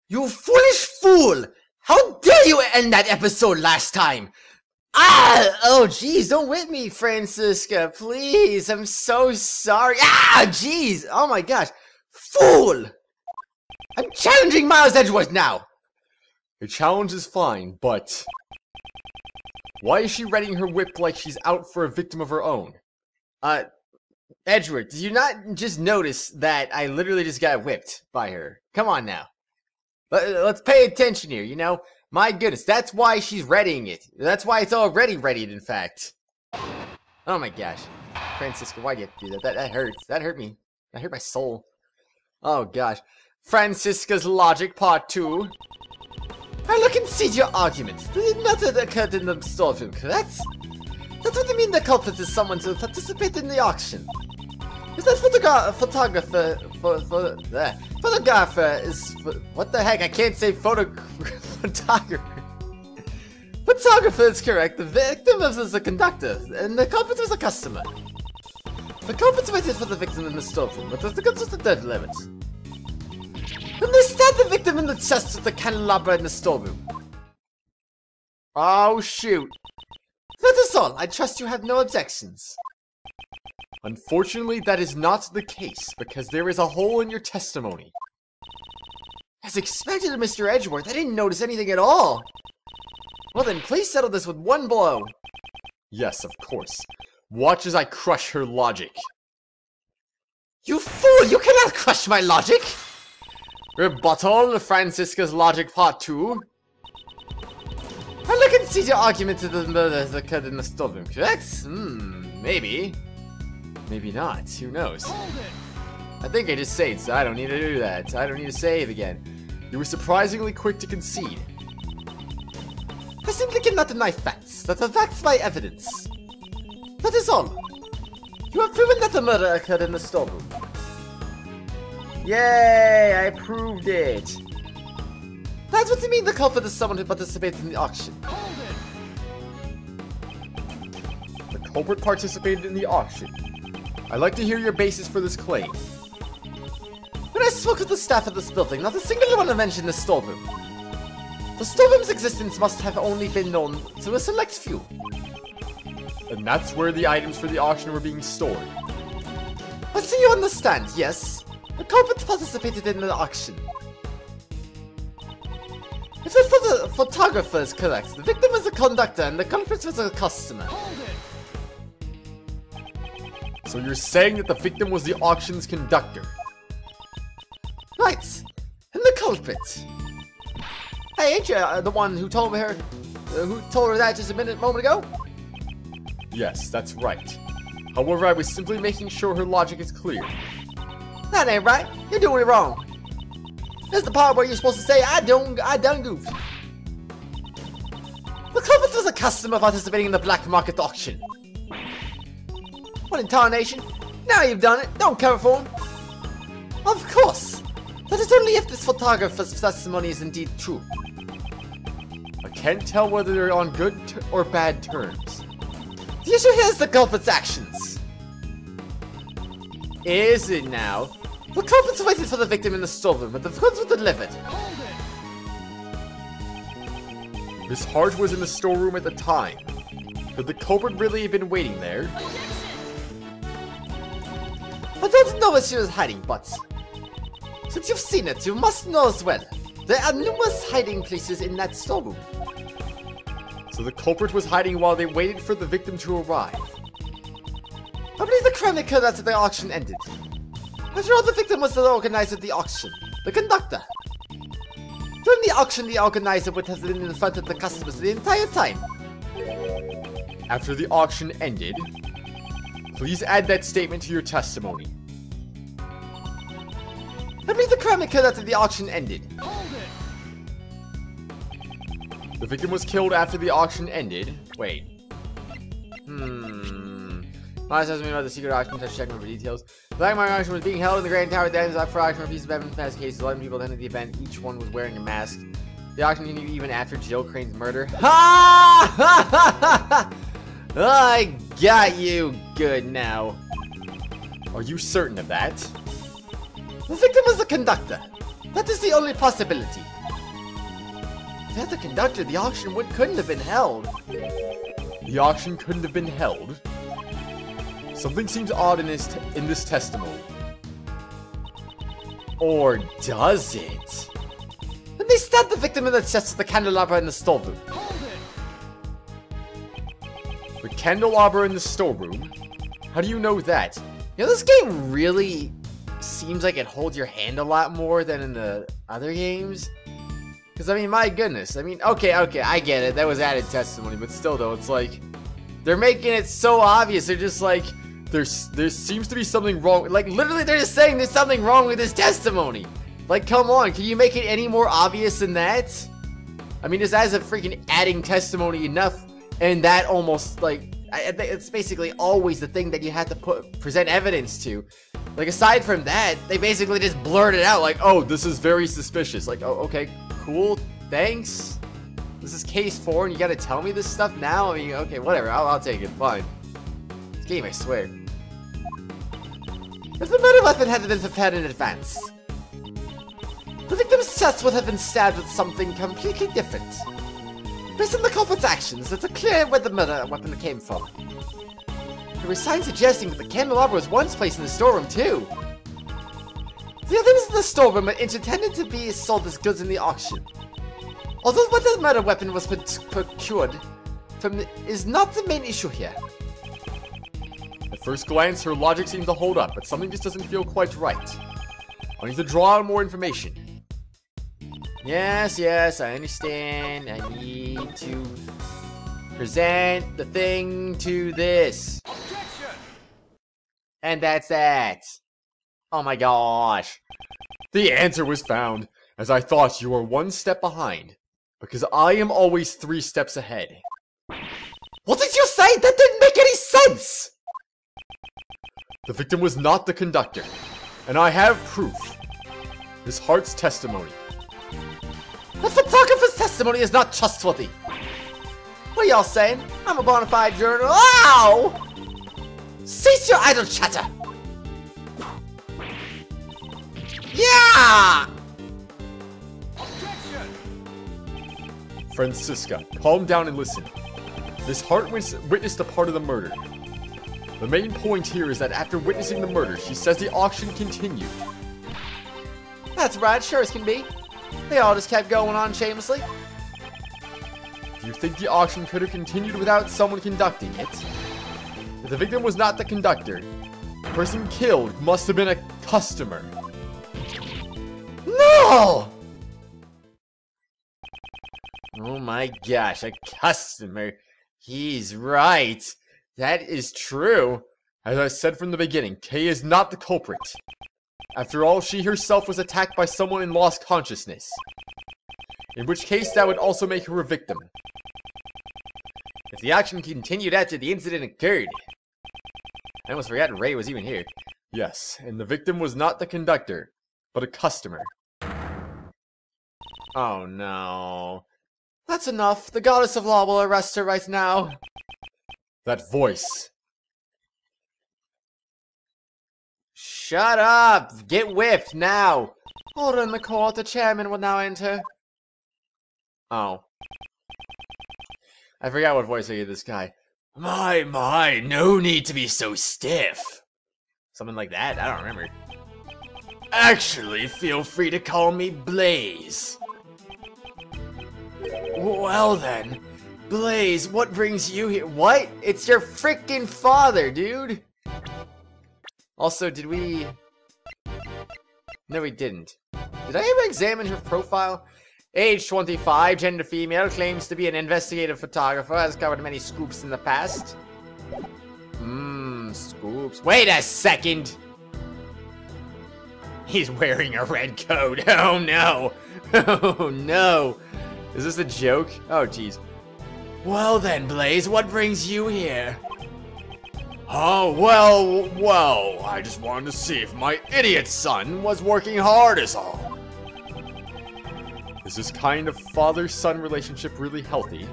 You foolish fool! How dare you end that episode last time? Ah! Oh, jeez, don't whip me, Francisca, please. I'm so sorry. Ah, jeez. Oh my gosh. Fool! I'm challenging Miles Edgeworth now. Your challenge is fine, but why is she readying her whip like she's out for a victim of her own? Edgeworth, did you not just notice that I literally just got whipped by her? Come on now. Let's pay attention here, you know? My goodness, that's why she's readying it. That's why it's already readied, in fact. Oh my gosh. Francisca, why do you have to do that? That hurts. That hurt me. That hurt my soul. Oh gosh. Francisca's logic, part 2. I look and see your argument. The method occurred in the storeroom, correct? That's what I mean the culprit is someone to participate in the auction. If that photographer is... What the heck? I can't say photographer. Photographer is correct. The victim is a conductor, and the culprit was a customer. The culprit waited for the victim in the storeroom, but the goods was the dead limit. Then they stabbed the victim in the chest with the candelabra in the storeroom. Oh shoot. That is all. I trust you have no objections. Unfortunately, that is not the case, because there is a hole in your testimony. As expected, Mr. Edgeworth, I didn't notice anything at all. Well then, please settle this with one blow. Yes, of course. Watch as I crush her logic. You fool! You cannot crush my logic! Rebuttal, Francisca's logic, part 2. I look and see your argument to the murder that occurred in the storeroom, correct? Maybe. Maybe not. Who knows? I think I just saved, so I don't need to do that. I don't need to save again. You were surprisingly quick to concede. I simply cannot deny facts. That are facts by evidence. That is all. You have proven that the murder occurred in the storeroom. Yay! I proved it. That's what you mean the culprit is someone who participated in the auction. The culprit participated in the auction. I'd like to hear your basis for this claim. When I spoke with the staff at this building, not a single one mentioned the storeroom. The storeroom's existence must have only been known to a select few. And that's where the items for the auction were being stored. I see you understand, yes. The culprit participated in the auction. If the photographer is correct, the victim is a conductor and the culprit was a customer. So you're saying that the victim was the auction's conductor? Right. And the culprit. Hey, ain't you the one who told her that just a moment ago? Yes, that's right. However, I was simply making sure her logic is clear. That ain't right. You're doing it wrong. This is the part where you're supposed to say, I done goofed. The culprit was a customer participating in the black market auction. What in tarnation? Now you've done it. Don't cover for him. Of course. That is only if this photographer's testimony is indeed true. I can't tell whether they're on good or bad terms. The issue here is the culprit's actions. Is it now? The culprits waited for the victim in the storeroom, but the goods were delivered. Miss Hart was in the storeroom at the time. Could the culprit really have been waiting there? I don't know where she was hiding, but since you've seen it, you must know as well. There are numerous hiding places in that storeroom. So the culprit was hiding while they waited for the victim to arrive. I believe the crime occurred after the auction ended. After all, the victim was the organizer of the auction, the conductor. During the auction, the organizer would have been in front of the customers the entire time. After the auction ended, please add that statement to your testimony. I believe the crime occurred after the auction ended. The victim was killed after the auction ended. Wait. Miles tells me about the secret auction, touch check for details. The black market auction was being held in the Grand Tower. Dams up for auction for pieces of evidence, past cases. 11 people attended the event. Each one was wearing a mask. The auction continued even after Jill Crane's murder. Ha! I got you good now. Are you certain of that? The victim was the conductor. That is the only possibility. Without the conductor, the auction couldn't have been held. The auction couldn't have been held? Something seems odd in this testimony. Or does it? Then they stabbed the victim in the chest with the candelabra in the storeroom. The candelabra in the storeroom? How do you know that? You know, this game really seems like it holds your hand a lot more than in the other games. Because, I mean, my goodness. I mean, okay, I get it. That was added testimony. But still, though, it's like, they're making it so obvious. They're just like, there seems to be something wrong. Like, literally, they're just saying there's something wrong with this testimony. Like, come on. Can you make it any more obvious than that? I mean, just as a freaking adding testimony enough. And that almost, like, it's basically always the thing that you have to present evidence to. Like, aside from that, they basically just blurted out, like, oh, this is very suspicious. Like, oh, okay, cool, thanks. This is case 4, and you gotta tell me this stuff now? I mean, okay, whatever, I'll take it, fine. This game, I swear. If the murder weapon had been prepared in advance, the victim's chest would have been stabbed with something completely different. Based on the culprit's actions, it's clear where the murder weapon came from. There were signs suggesting that the candelabra was once placed in the storeroom, too. The items in the storeroom are intended to be sold as goods in the auction. Although whether the murder weapon was procured from is not the main issue here. At first glance, her logic seems to hold up, but something just doesn't feel quite right. I need to draw out more information. Yes, I understand. I need to present the thing to this. Objection! And that's that. Oh my gosh. The answer was found, as I thought you were 1 step behind. Because I am always 3 steps ahead. What did you say? That didn't make any sense! The victim was not the conductor. And I have proof. This Hart's testimony. The photographer's testimony is not trustworthy. What are y'all saying? I'm a bona fide journalist. Ow! Cease your idle chatter! Yeah! Objection! Francisca, calm down and listen. This Hart witnessed a part of the murder. The main point here is that after witnessing the murder, she says the auction continued. That's right, sure as can be. They all just kept going on shamelessly. Do you think the auction could have continued without someone conducting it? If the victim was not the conductor, the person killed must have been a customer. No! Oh my gosh, a customer. He's right. That is true. As I said from the beginning, Kay is not the culprit. After all, she herself was attacked by someone and lost consciousness. In which case, that would also make her a victim. If the action continued after the incident occurred. I almost forgot Ray was even here. Yes, and the victim was not the conductor, but a customer. Oh no. That's enough. The goddess of law will arrest her right now. That voice. Shut up! Get whipped now! Order in the court, the chairman will now enter. Oh. I forgot what voice I gave this guy. My, no need to be so stiff. Something like that? I don't remember. Actually, feel free to call me Blaze. Well then, Blaze, what brings you here? What? It's your freaking father, dude! Also, did we... No, we didn't. Did I ever examine her profile? Age 25, gender female, claims to be an investigative photographer, has covered many scoops in the past. Scoops. Wait a second! He's wearing a red coat. Oh no! Oh no! Is this a joke? Oh jeez. Well then, Blaze, what brings you here? Oh, well, I just wanted to see if my idiot son was working hard is all. Is this kind of father-son relationship really healthy?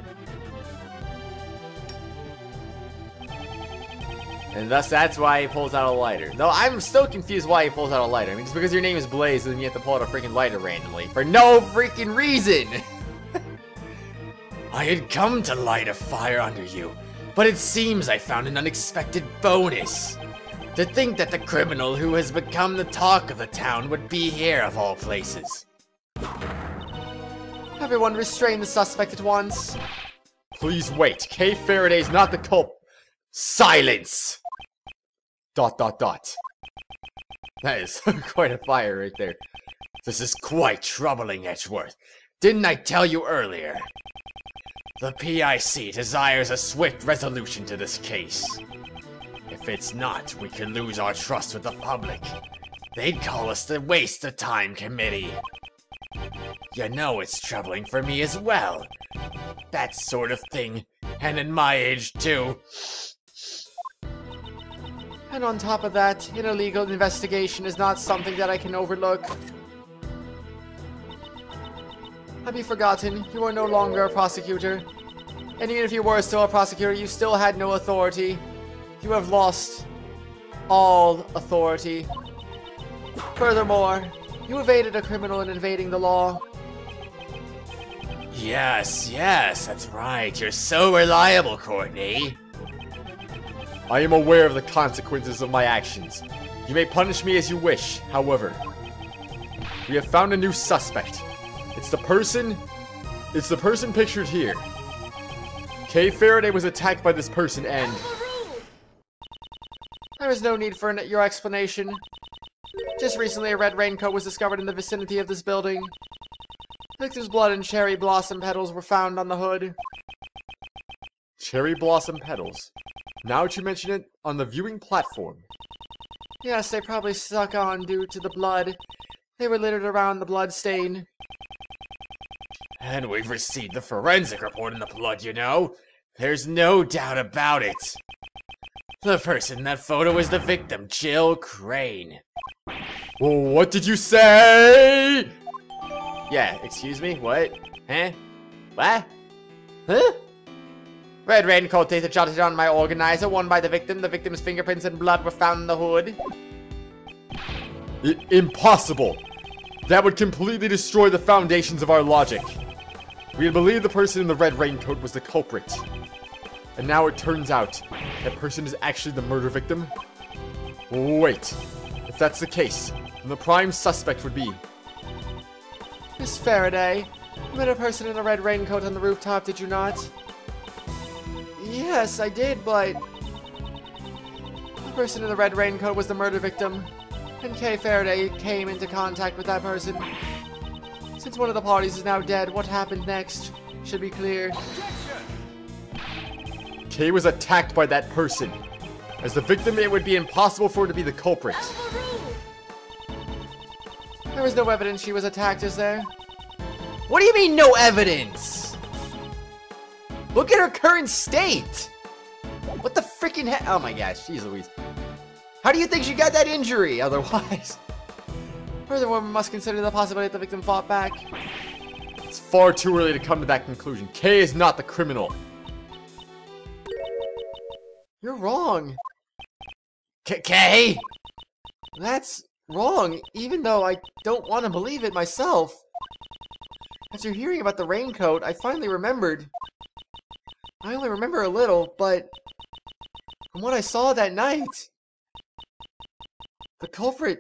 And thus, that's why he pulls out a lighter. Though I'm still confused why he pulls out a lighter. I mean, just because your name is Blaze, then you have to pull out a freaking lighter randomly. For no freaking reason! I had come to light a fire under you, but it seems I found an unexpected bonus. To think that the criminal who has become the talk of the town would be here of all places. Everyone restrain the suspect at once. Please wait. Kay Faraday's not the culprit. Silence! ... That is quite a fire right there. This is quite troubling, Edgeworth. Didn't I tell you earlier? The PIC desires a swift resolution to this case. If it's not, we could lose our trust with the public. They'd call us the waste of time committee. You know it's troubling for me as well. That sort of thing, and at my age too. And on top of that, an illegal investigation is not something that I can overlook. Have you forgotten? You are no longer a prosecutor. And even if you were still a prosecutor, you still had no authority. You have lost all authority. Furthermore, you evaded a criminal in evading the law. Yes, that's right. You're so reliable, Courtney. I am aware of the consequences of my actions. You may punish me as you wish, however. We have found a new suspect. It's the person pictured here. Kay Faraday was attacked by this person and... There is no need for your explanation. Just recently a red raincoat was discovered in the vicinity of this building. Victor's blood and cherry blossom petals were found on the hood. Cherry blossom petals? Now that you mention it, on the viewing platform. Yes, they probably stuck on due to the blood. They were littered around the blood stain. And we've received the forensic report on the blood, you know. There's no doubt about it. The person in that photo is the victim, Jill Crane. What did you say? Yeah, excuse me? What? Huh? What? Huh? Red raincoat data jotted on my organizer, worn by the victim. The victim's fingerprints and blood were found in the hood. Impossible! That would completely destroy the foundations of our logic. We had believed the person in the red raincoat was the culprit. And now it turns out that person is actually the murder victim? Wait. If that's the case, then the prime suspect would be... Miss Faraday, you met a person in a red raincoat on the rooftop, did you not? Yes, I did, but... The person in the red raincoat was the murder victim, and Kay Faraday came into contact with that person. Since one of the parties is now dead, what happened next should be clear. Kay was attacked by that person. As the victim, it would be impossible for her to be the culprit. There was no evidence she was attacked, is there? What do you mean, no evidence? Look at her current state! What the freaking heck? Oh my gosh, jeez Louise. How do you think she got that injury, otherwise? Furthermore, we must consider the possibility that the victim fought back. It's far too early to come to that conclusion. Kay is not the criminal. You're wrong. Kay? That's wrong, even though I don't want to believe it myself. After hearing about the raincoat, I finally remembered. I only remember a little, but from what I saw that night, the culprit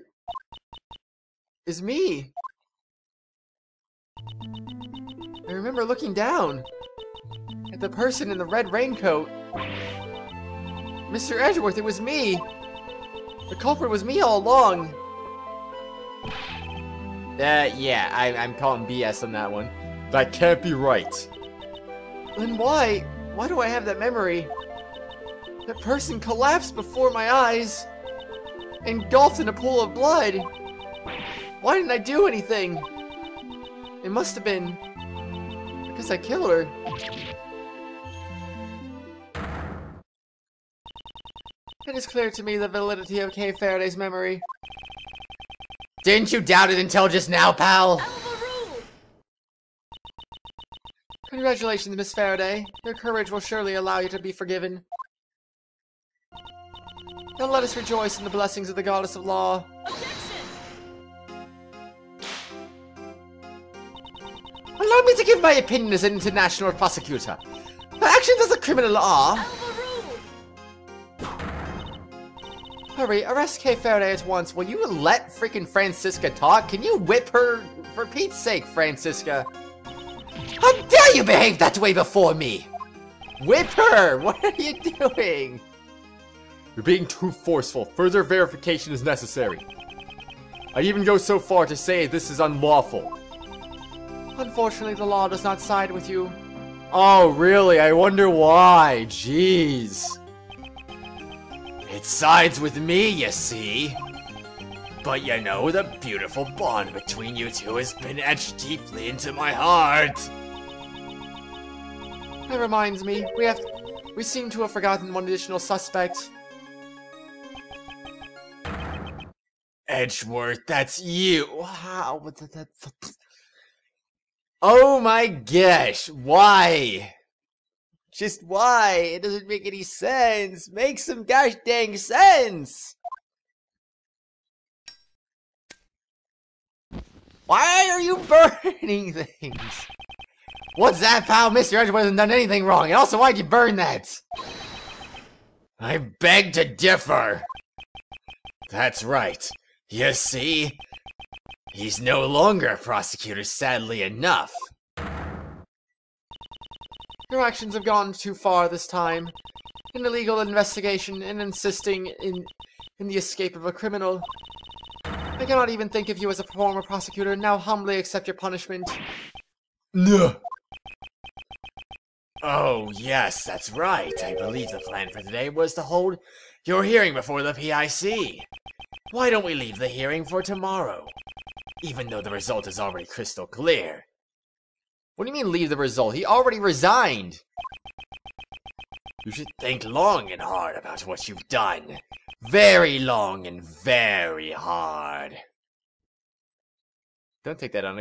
is me. I remember looking down at the person in the red raincoat. Mr. Edgeworth, it was me. The culprit was me all along. Yeah, I'm calling BS on that one. That can't be right. Then why? Why do I have that memory? That person collapsed before my eyes, engulfed in a pool of blood. Why didn't I do anything? It must have been because I killed her. It is clear to me the validity of Kay Faraday's memory. Didn't you doubt it until just now, pal? Congratulations, Miss Faraday. Your courage will surely allow you to be forgiven. Now let us rejoice in the blessings of the goddess of law. Allow me to give my opinion as an international prosecutor. Her actions as a criminal are... Hurry, arrest Kay Faraday at once. Will you let freaking Francisca talk? Can you whip her? For Pete's sake, Francisca. How dare you behave that way before me? Whip her! What are you doing? You're being too forceful. Further verification is necessary. I even go so far to say this is unlawful. Unfortunately, the law does not side with you. Oh, really? I wonder why. Jeez. It sides with me, you see. But you know, the beautiful bond between you two has been etched deeply into my heart. That reminds me, we seem to have forgotten one additional suspect. Edgeworth, that's you. Wow. Oh my gosh, why? Just why? It doesn't make any sense. Make some gosh dang sense. Why are you burning things? What's that, pal? Mr. Edgeworth hasn't done anything wrong. And also, why'd you burn that? I beg to differ. That's right. You see, he's no longer a prosecutor, sadly enough. Your actions have gone too far this time. An illegal investigation and insisting in the escape of a criminal. I cannot even think of you as a former prosecutor and now humbly accept your punishment. No. Oh, yes, that's right. I believe the plan for today was to hold your hearing before the PIC. Why don't we leave the hearing for tomorrow? Even though the result is already crystal clear. What do you mean leave the result? He already resigned. You should think long and hard about what you've done. Very long and very hard. Don't take that out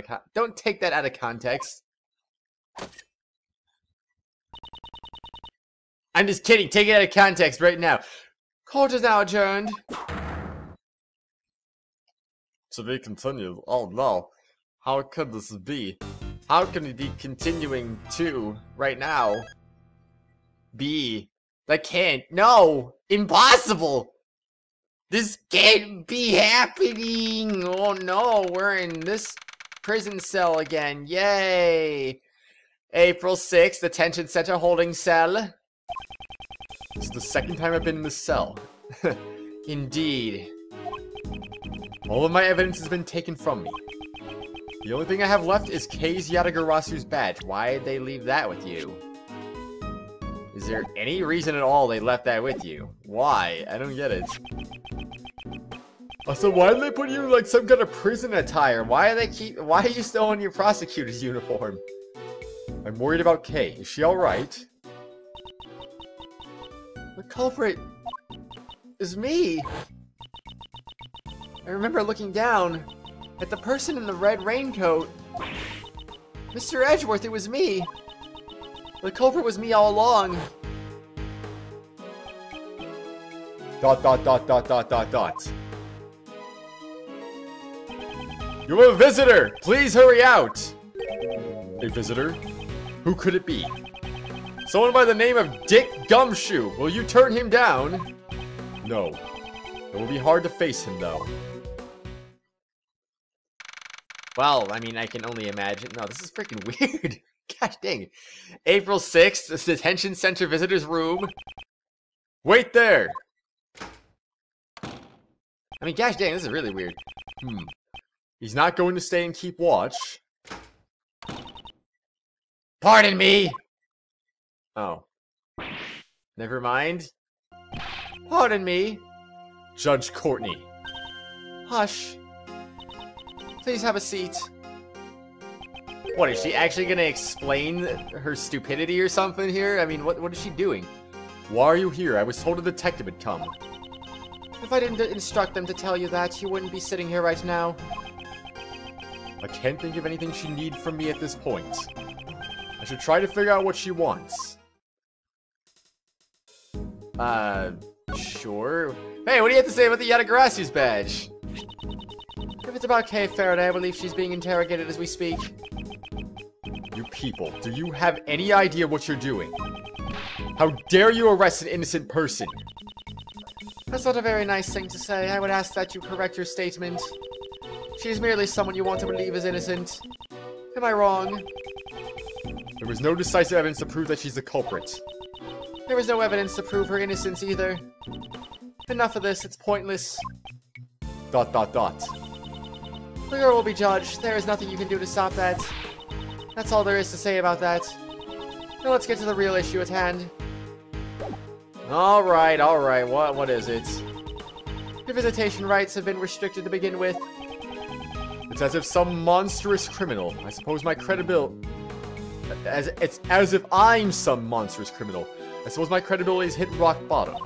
of context. I'm just kidding. Take it out of context right now. Court is now adjourned. To be continued. Oh no. How could this be? How can it be continuing to, right now, be? That can't. No! Impossible! This can't be happening! Oh no, we're in this prison cell again. Yay! April 6th, detention center holding cell. This is the second time I've been in this cell. Indeed. All of my evidence has been taken from me. The only thing I have left is Kei's Yatagarasu's badge. Why did they leave that with you? Is there any reason at all they left that with you? Why? I don't get it. Also, why did they put you in like some kind of prison attire? Why are you still in your prosecutor's uniform? I'm worried about Kay. Is she alright? The culprit is me. I remember looking down at the person in the red raincoat. Mr. Edgeworth, it was me. The culprit was me all along. ... You have a visitor! Please hurry out! A visitor? Who could it be? Someone by the name of Dick Gumshoe! Will you turn him down? No. It will be hard to face him, though. Well, I mean, I can only imagine. No, this is freaking weird. Gosh dang. April 6th, this detention center visitor's room. Wait there! I mean, gosh dang, this is really weird. He's not going to stay and keep watch. Pardon me! Oh. Never mind. Pardon me. Judge Courtney. Hush. Please have a seat. What, is she actually gonna explain her stupidity or something here? I mean, what is she doing? Why are you here? I was told a detective had come. If I didn't instruct them to tell you that, you wouldn't be sitting here right now. I can't think of anything she needs from me at this point. I should try to figure out what she wants. Sure. Hey, what do you have to say about the Yatagarasu's badge? If it's about Kay Faraday, I believe she's being interrogated as we speak. You people, do you have any idea what you're doing? How dare you arrest an innocent person? That's not a very nice thing to say. I would ask that you correct your statement. She is merely someone you want to believe is innocent. Am I wrong? There was no decisive evidence to prove that she's the culprit. There was no evidence to prove her innocence either. Enough of this, it's pointless. ... The girl will be judged. There is nothing you can do to stop that. That's all there is to say about that. Now let's get to the real issue at hand. Alright, what is it? Your visitation rights have been restricted to begin with. It's as if some monstrous criminal, I suppose my credibility... It's as if I'm some monstrous criminal. I suppose my credibility's hit rock bottom.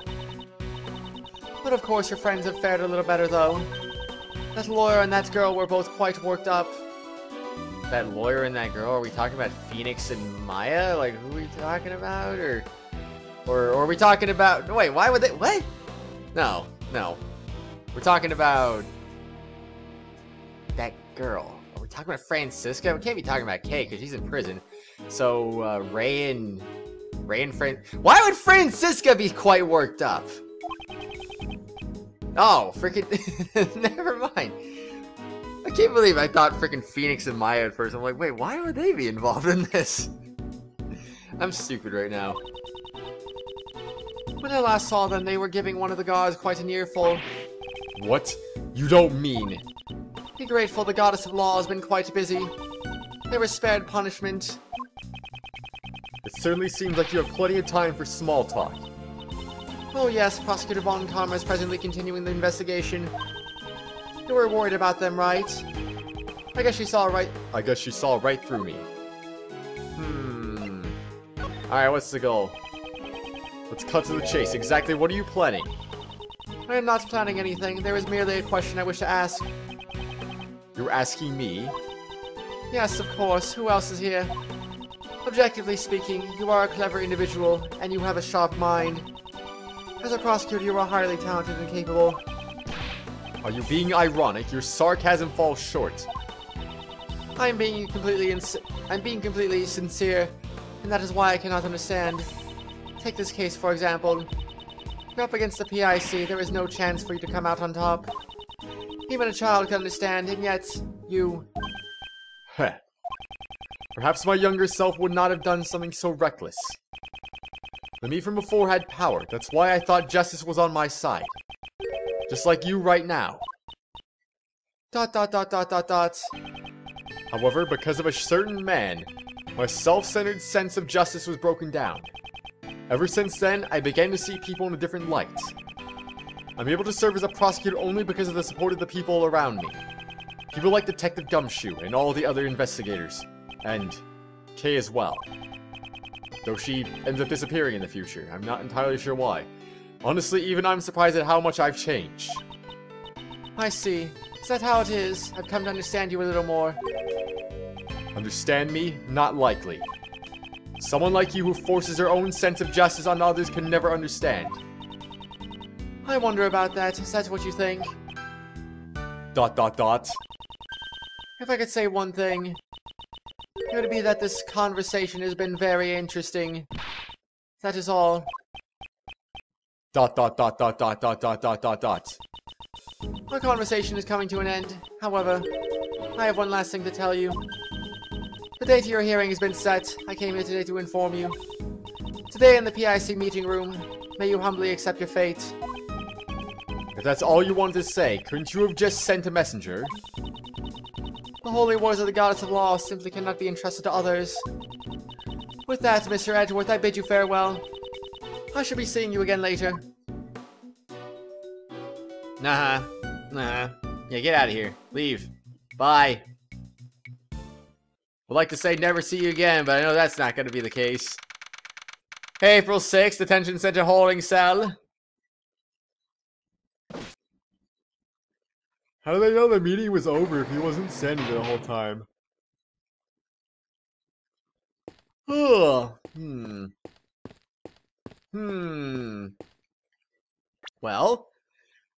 But of course your friends have fared a little better though. That lawyer and that girl were both quite worked up. That lawyer and that girl? Are we talking about Phoenix and Maya? Like, who are we talking about? Or are we talking about... Wait, why would they... What? No. We're talking about... that girl. Are we talking about Francisca? We can't be talking about Kay, because she's in prison. So, Ray and Fran... Why would Francisca be quite worked up? Oh, freaking... Never mind. I can't believe I thought freaking Phoenix and Maya at first. I'm like, wait, why would they be involved in this? I'm stupid right now. When I last saw them, they were giving one of the gods quite an earful. What? You don't mean... Be grateful, the goddess of law has been quite busy. They were spared punishment. It certainly seems like you have plenty of time for small talk. Oh yes, Prosecutor Von Karma is presently continuing the investigation. You were worried about them, right? I guess she saw right through me. Alright, what's the goal? Let's cut to the chase. Exactly what are you planning? I am not planning anything. There is merely a question I wish to ask. You're asking me? Yes, of course. Who else is here? Objectively speaking, you are a clever individual, and you have a sharp mind. As a prosecutor, you are highly talented and capable. Are you being ironic? Your sarcasm falls short. I'm being completely sincere, and that is why I cannot understand. Take this case, for example. You're up against the PIC, there is no chance for you to come out on top. Even a child can understand, and yet, you... Heh. Perhaps my younger self would not have done something so reckless. The me from before had power, that's why I thought justice was on my side. Just like you right now. ... However, because of a certain man, my self-centered sense of justice was broken down. Ever since then, I began to see people in a different light. I'm able to serve as a prosecutor only because of the support of the people around me. People like Detective Gumshoe and all the other investigators. And Kay as well. Though she ends up disappearing in the future. I'm not entirely sure why. Honestly, even I'm surprised at how much I've changed. I see. Is that how it is? I've come to understand you a little more. Understand me? Not likely. Someone like you who forces their own sense of justice on others can never understand. I wonder about that. Is that what you think? ... If I could say one thing, it would be that this conversation has been very interesting. That is all. ... Our conversation is coming to an end. However, I have one last thing to tell you. The date of your hearing has been set. I came here today to inform you. Today in the PIC meeting room, may you humbly accept your fate. If that's all you wanted to say, couldn't you have just sent a messenger? The holy wars of the goddess of law simply cannot be entrusted to others. With that, Mr. Edgeworth, I bid you farewell. I shall be seeing you again later. Nah. Yeah, get out of here. Leave. Bye. Would like to say never see you again, but I know that's not going to be the case. April 6th, Detention Center holding cell. How do they know the meeting was over if he wasn't standing there the whole time? Ugh. Well,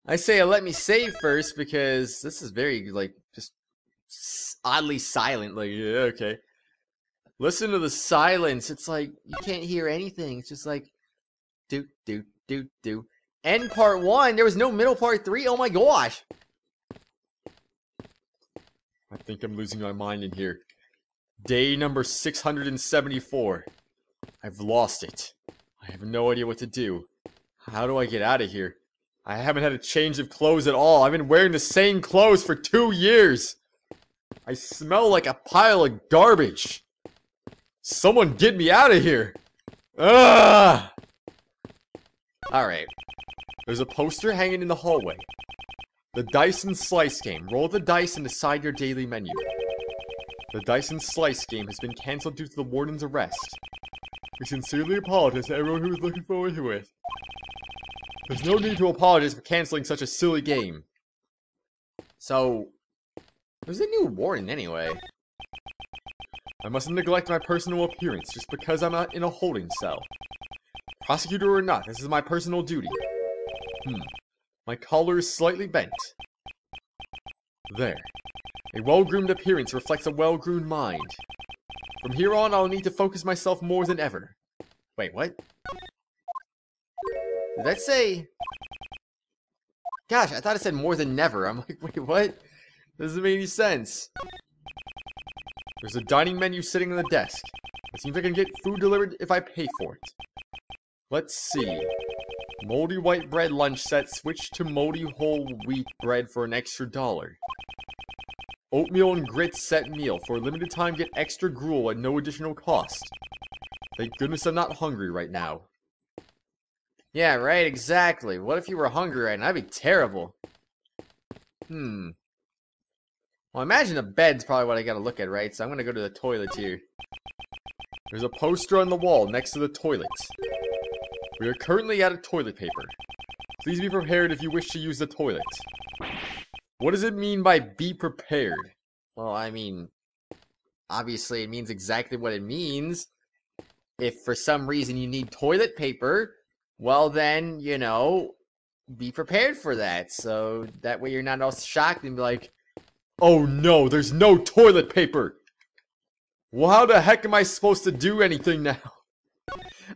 I say let me save first because this is very, like, just oddly silent. Like, yeah, okay. Listen to the silence. It's like, you can't hear anything. It's just like, do, do, do, do. End part 1. There was no middle part 3. Oh my gosh. I think I'm losing my mind in here. Day number 674. I've lost it. I have no idea what to do. How do I get out of here? I haven't had a change of clothes at all. I've been wearing the same clothes for 2 years. I smell like a pile of garbage. Someone get me out of here. Ugh! Alright. There's a poster hanging in the hallway. The Dice and Slice game. Roll the dice and decide your daily menu. The Dice and Slice game has been cancelled due to the warden's arrest. We sincerely apologize to everyone who was looking forward to it. There's no need to apologize for canceling such a silly game. So, there's a new warden anyway. I mustn't neglect my personal appearance just because I'm not in a holding cell. Prosecutor or not, this is my personal duty. My collar is slightly bent. There. A well-groomed appearance reflects a well-groomed mind. From here on, I'll need to focus myself more than ever. Wait, what? Did that say... Gosh, I thought it said more than never. I'm like, wait, what? Doesn't make any sense. There's a dining menu sitting on the desk. It seems I can get food delivered if I pay for it. Let's see. Moldy white bread lunch set. Switch to moldy whole wheat bread for an extra $1. Oatmeal and grits set meal. For a limited time, get extra gruel at no additional cost. Thank goodness I'm not hungry right now. Yeah, right, exactly. What if you were hungry right now? That'd be terrible. Well, imagine a bed's probably what I gotta look at, right? So I'm gonna go to the toilet here. There's a poster on the wall next to the toilet. We are currently out of toilet paper. Please be prepared if you wish to use the toilet. What does it mean by be prepared? Well, I mean, obviously it means exactly what it means. If for some reason you need toilet paper, well then, you know, be prepared for that. So that way you're not all shocked and be like, oh no, there's no toilet paper! Well, how the heck am I supposed to do anything now?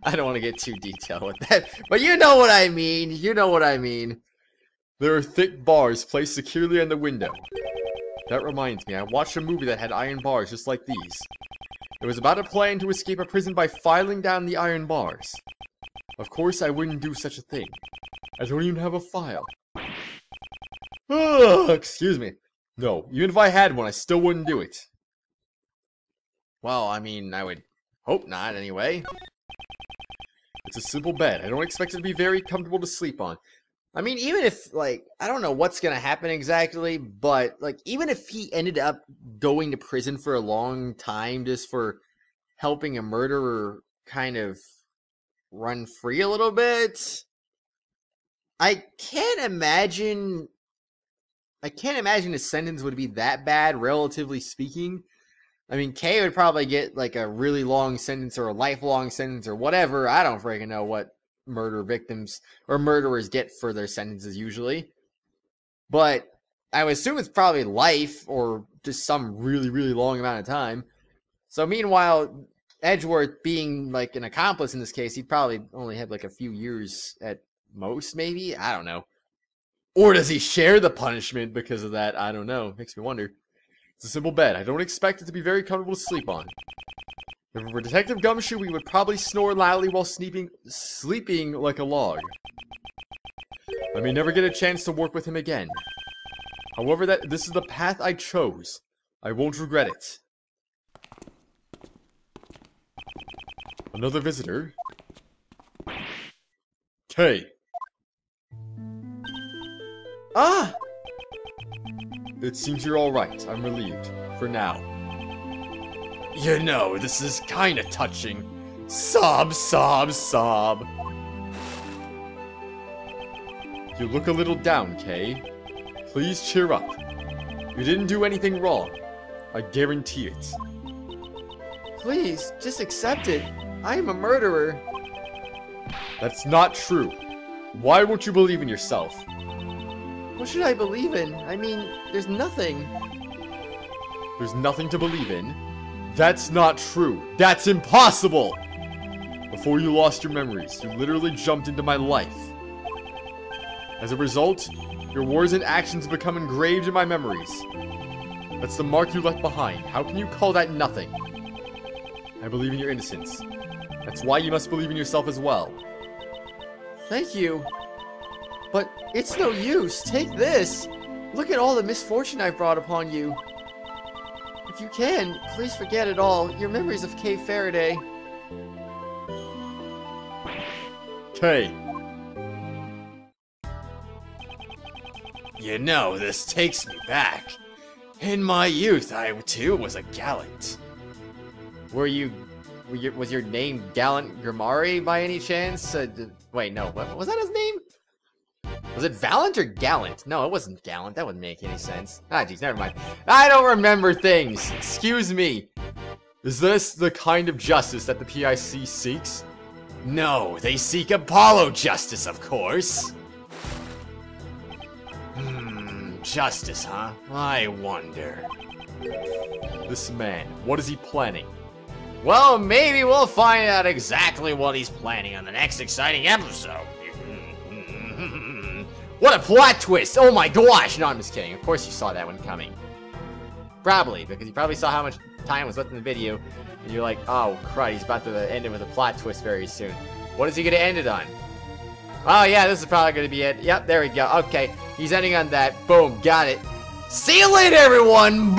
I don't want to get too detailed with that, but you know what I mean. You know what I mean. There are thick bars placed securely on the window. That reminds me, I watched a movie that had iron bars just like these. It was about a plan to escape a prison by filing down the iron bars. Of course, I wouldn't do such a thing. I don't even have a file. Excuse me. No, even if I had one, I still wouldn't do it. Well, I mean, I would hope not, anyway. It's a simple bed. I don't expect it to be very comfortable to sleep on. I mean, even if, like, I don't know what's gonna happen exactly, but, like, even if he ended up going to prison for a long time just for helping a murderer kind of run free a little bit, I can't imagine his sentence would be that bad, relatively speaking. I mean, Kay would probably get, like, a really long sentence or a lifelong sentence or whatever. I don't freaking know what murder victims or murderers get for their sentences usually. But I would assume it's probably life or just some really, really long amount of time. So meanwhile, Edgeworth being, like, an accomplice in this case, he'd probably only have, like, a few years at most, maybe? I don't know. Or does he share the punishment because of that? I don't know. Makes me wonder. It's a simple bed. I don't expect it to be very comfortable to sleep on. If it were Detective Gumshoe, we would probably snore loudly while sleeping like a log. I may never get a chance to work with him again. However, this is the path I chose. I won't regret it. Another visitor? Kay. Ah! It seems you're alright. I'm relieved. For now. You know, this is kinda touching. Sob, sob, sob. You look a little down, Kay. Please cheer up. You didn't do anything wrong. I guarantee it. Please, just accept it. I am a murderer. That's not true. Why won't you believe in yourself? What should I believe in? I mean, there's nothing. There's nothing to believe in? That's not true. That's impossible! Before you lost your memories, you literally jumped into my life. As a result, your words and actions become engraved in my memories. That's the mark you left behind. How can you call that nothing? I believe in your innocence. That's why you must believe in yourself as well. Thank you. But it's no use. Take this. Look at all the misfortune I've brought upon you. If you can, please forget it all. Your memories of Kay Faraday. Kay. You know, this takes me back. In my youth, I too was a gallant. Was your name Gallant Grimari by any chance? Wait, no. What was that his name? Was it Valent or Gallant? No, it wasn't Gallant. That wouldn't make any sense. Ah, jeez, never mind. I don't remember things. Excuse me. Is this the kind of justice that the PIC seeks? No, they seek Apollo justice, of course. Justice, huh? I wonder. This man, what is he planning? Well, maybe we'll find out exactly what he's planning on the next exciting episode. What a plot twist! Oh my gosh! No, I'm just kidding. Of course you saw that one coming. Probably, because you probably saw how much time was left in the video, and you're like, oh crud, he's about to end it with a plot twist very soon. What is he going to end it on? Oh yeah, this is probably going to be it. Yep, there we go. Okay, he's ending on that. Boom, got it. See you later, everyone!